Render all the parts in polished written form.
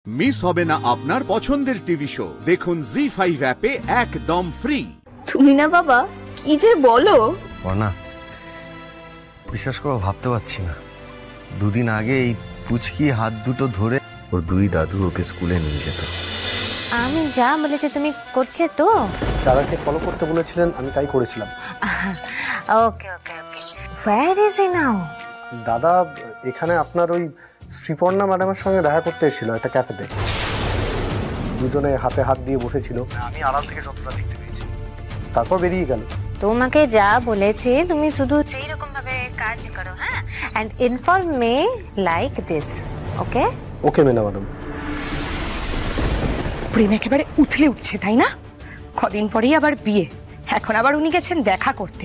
Miss হবে না আপনার পছন্দের টিভি শো। দেখুন জি5 অ্যাপে একদম ফ্রি। তুমি না বাবা কি যে বলো। না বিশ্বাস করো, ভাবতে পারছি না। দুদিন আগে এই পুচকি হাত দুটো ধরে ওর দুই দাদু ওকে স্কুলে নিয়ে যেত। আমি যা বলেছি তুমি করছে তো? দাদাকে ফলো করতে বলেছিলেন, আমি তাই করেছিলাম। ওকে ওকে ওকে। হোয়ার ইজ হি নাও? দাদা এখানে আপনার ওই শ্রীপর্ণা ম্যাডামের সঙ্গে দেখা করতে এসেছিল একটা ক্যাফেতে। দুজনে হাতে হাত দিয়ে বসেছিল, আমি আড়াল থেকে যতটা দেখতে পেয়েছি। তারপর বেরিয়ে গেল। তোমাকে যা বলেছি তুমি শুধু সেই রকম ভাবে কাজ করো, হ্যাঁ? And inform me like this, okay? Okay Mena madam. প্রেম একেবারে উথলে উঠছে তাই না? কদিন পরেই আবার বিয়ে, এখন আবার উনি গেছেন দেখা করতে।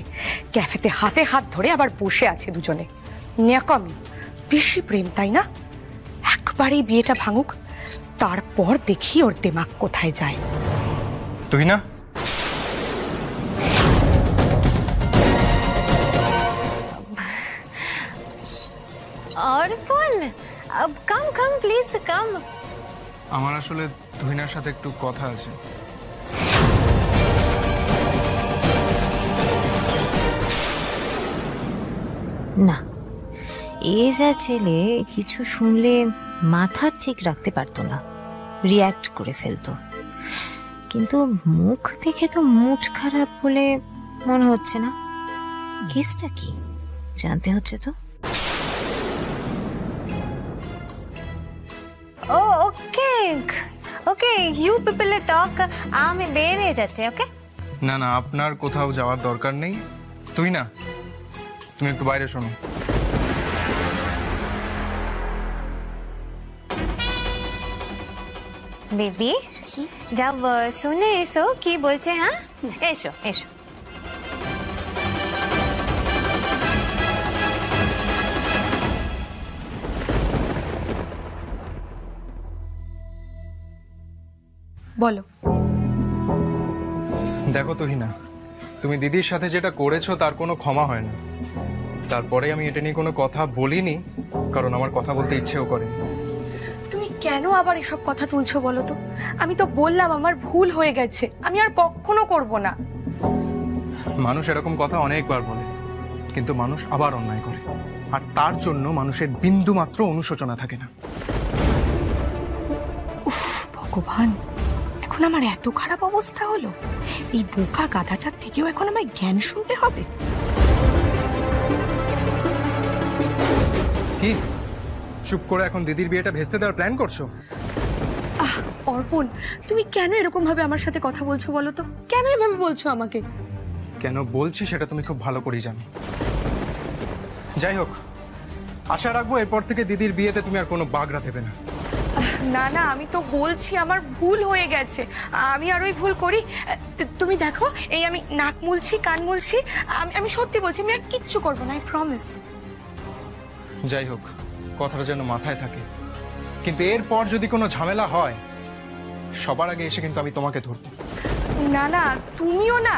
ক্যাফেতে হাতে হাত ধরে আবার বসে আছে দুজনে। ন্যাকামি, বেশি প্রেম তাই না? একবারেই বিয়েটা ভাঙুক, তারপর দেখি ওর দিমাগ কোথায় যায়। তুই না অর্পণ, কাম কাম প্লিজ কাম। আমার আসলে তুহিনার সাথে একটু কথা আছে। না, এ যা ছেলে কিছু শুনলে মাথা ঠিক রাখতে পারতো না, রিয়্যাক্ট করে ফেলতো। কিন্তু মুখ দেখে তো মুড খারাপ বলে মনে হচ্ছে না। কেসটা কি জানতে হচ্ছে তো। ও ওকে ওকে, ইউ পিপল টক, আমি বের হয়ে যাচ্ছি। ওকে না না, আপনার কোথাও যাওয়ার দরকার নেই। তুই না, তুমি একটু বাইরে শোনো। বেবি जब सुने एसो की बोलছে। হ্যাঁ এসো এসো। বলো। দেখো তুহিনা, তুমি দিদির সাথে যেটা করেছো তার কোনো ক্ষমা হয় না। তারপরে আমি এটা নিয়ে কোনো কথা বলিনি, কারণ আমার কথা বলতে ইচ্ছেও করে। তুমি কেন আবার এসব কথা তুলছো বলো তো? আমি তো বললাম আমার ভুল হয়ে গেছে, আমি আর কখনো করব না। মানুষ এরকম কথা অনেকবার বলে, কিন্তু মানুষ আবার অন্যায় করে, আর তার জন্য মানুষের বিন্দু মাত্র অনুশোচনা থাকে না। উফ ভগবান, এখন আমার এত খারাপ অবস্থা হলো। এই বোকা গাধাটার থেকেও এখন আমায় জ্ঞান শুনতে হবে। কি চুপ করে এখন দিদির বিয়েটা ভেস্তে দেওয়ার প্ল্যান করছো? অর্পণ, তুমি কেন এরকম ভাবে আমার সাথে কথা বলছো বলো তো? কেন এভাবে বলছো আমাকে? কেন বলছি সেটা তুমি খুব ভালো করেই জানো। যাই হোক, আশা রাখবো এরপর থেকে দিদির বিয়েতে তুমি আর কোনো বাগড়া দেবে না। না না, আমি তো বলছি আমার ভুল হয়ে গেছে, আমি আর ওই ভুল করি। তুমি দেখো, এই আমি নাক মুলছি, কান মুলছি, আমি সত্যি বলছি, আমি আর কিচ্ছু করবো না, আই প্রমিস। যাই হোক, কথাটা যেন মাথায় থাকে। কিন্তু এরপর যদি কোনো ঝামেলা হয়, সবার আগে এসে কিন্তু আমি তোমাকে ধরবো। না না, তুমিও না।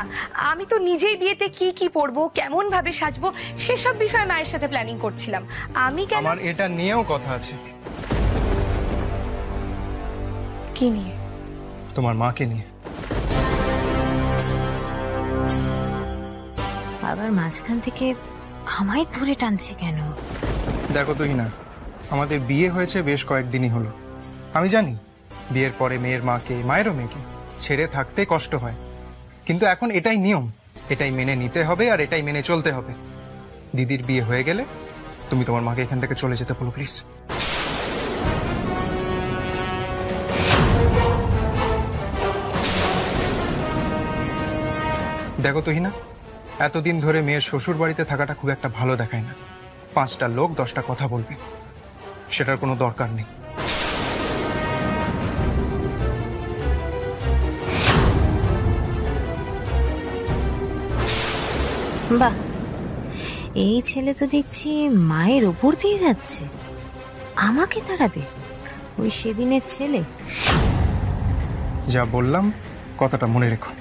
আমি তো নিজেই বিয়েতে কি কি পরবো, কেমন ভাবে সাজবো, সেসব বিষয়ে মায়ের সাথে প্ল্যানিং করছিলাম। আমি কেন? আমার এটা নিয়েও কথা আছে। কি নিয়ে? তোমার মাকে নিয়ে। আবার মাঝখান থেকে আমায় ধরে টানছে কেন? দেখো তুহিনা, আমাদের বিয়ে হয়েছে বেশ কয়েকদিনই হলো। আমি জানি বিয়ের পরে মেয়ের মাকে, মায়েরও মেয়েকে ছেড়ে থাকতে কষ্ট হয়, কিন্তু এখন এটাই নিয়ম, এটাই মেনে নিতে হবে আর এটাই মেনে চলতে হবে। দিদির বিয়ে হয়ে গেলে তুমি তোমার মাকে এখান থেকে চলে যেতে বলো প্লিজ। দেখো তুহিনা, এতদিন ধরে মেয়ের শ্বশুর বাড়িতে থাকাটা খুব একটা ভালো দেখায় না। 5টা লোক 10টা কথা বলবে, সেটার কোনো দরকার নেই। বাহ, এই ছেলে তো দেখছি মায়ের ওপর দিয়ে যাচ্ছে, আমাকে তাড়াবে। ওই সেদিনের ছেলে। যা বললাম কথাটা মনে রেখো।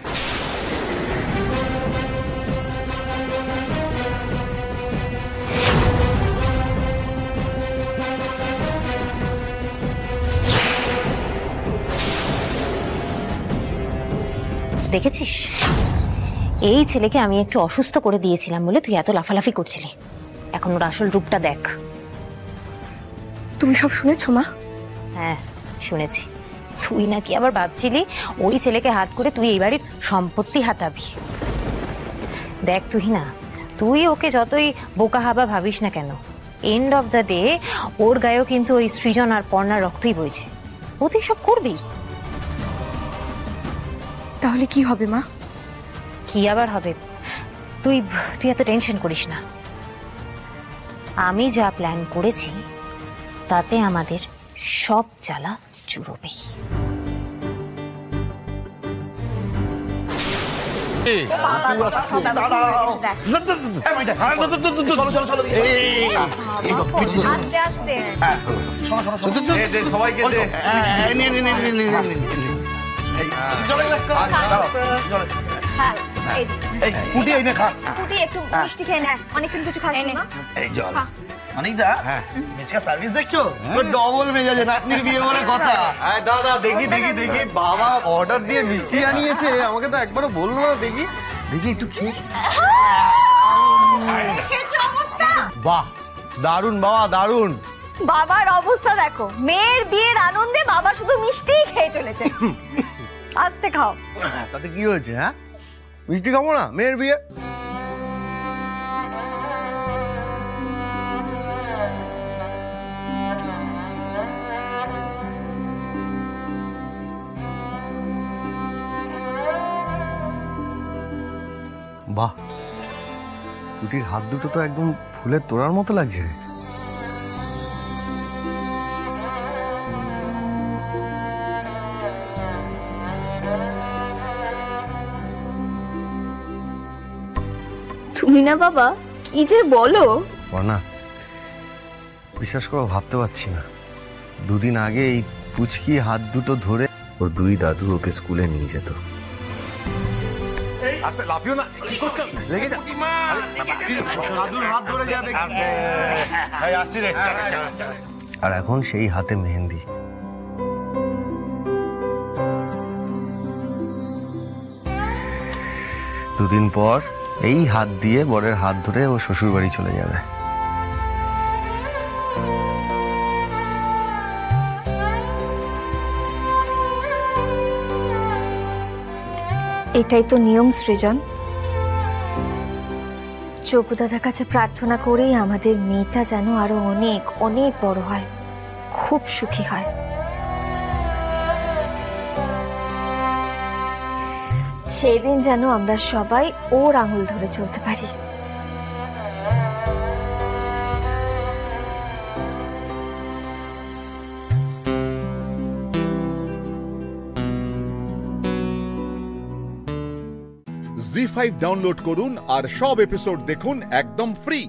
দেখেছিস, এই ছেলেকে আমি একটু অসুস্থ করে দিয়েছিলাম বলে তুই এত লাফালাফি করছিলি। এখন ওর আসল রূপটা দেখ। তুমি সব শুনেছো মা? হ্যাঁ শুনেছি। তুই নাকি আবার ভাবছিলি ওই ছেলেকে হাত করে তুই এই বাড়ির সম্পত্তি হাতাবি। দেখ তুই না, তুই ওকে যতই বোকা হাবা ভাবিস না কেন, এন্ড অফ দ্য ডে ওর গায়েও কিন্তু ওই সৃজন আর পর্ণার রক্তই বইছে। ও তুই সব করবি। তাহলে কি হবে মা? কি আবার হবে? তুই তুই এত টেনশন করিস না। আমি যা প্ল্যান করেছি তাতে আমাদের সব জ্বালা চুরবে। সবাইকে একটু মিষ্টি খেয়ে নে, অনেকদিন কিছু খাস না। এই জল অনিকদা, মেচকা সার্ভিস দেখছো? ডবল মেজাজে, নাতনির বিয়ে বলে কথা। দাদা দেখি দেখি দেখি, বাবা অর্ডার দিয়ে মিষ্টি আনিয়েছে, আমাকে তো একবারও বললো না। দেখি দেখি একটু খেয়ে। বাহ, দারুন বাবা, দারুন। বাবার অবস্থা দেখো, মেয়ের বিয়ের আনন্দে বাবা শুধু মিষ্টিই খেয়ে চলেছে। আস্তে খাও। তাতে কি হয়েছে? হ্যাঁ, মিষ্টি খাবো না? মেয়ের বিয়ে। বাহ, পুটির হাত দুটো তো একদম ফুলের তোড়ার মতো লাগছে। তুমি না বাবা কি যে বলো। না, বিশ্বাস করো, ভাবতে পারছি না। দুদিন আগে এই পুচকি হাত দুটো ধরে ওর দুই দাদু ওকে স্কুলে নিয়ে যেত। আর এখন সেই হাতে মেহেন্দি। দুদিন পর এই হাত দিয়ে বরের হাত ধরে ও শ্বশুর বাড়ি চলে যাবে। এটাই তো নিয়ম সৃজন। চকুদাদার কাছে প্রার্থনা করেই আমাদের মেয়েটা যেন আরো অনেক অনেক বড় হয়, খুব সুখী হয়। সেদিন যেন আমরা সবাই ওর আঙুল ধরে চলতে পারি। জি5 ডাউনলোড করুন আর সব এপিসোড দেখুন একদম ফ্রি।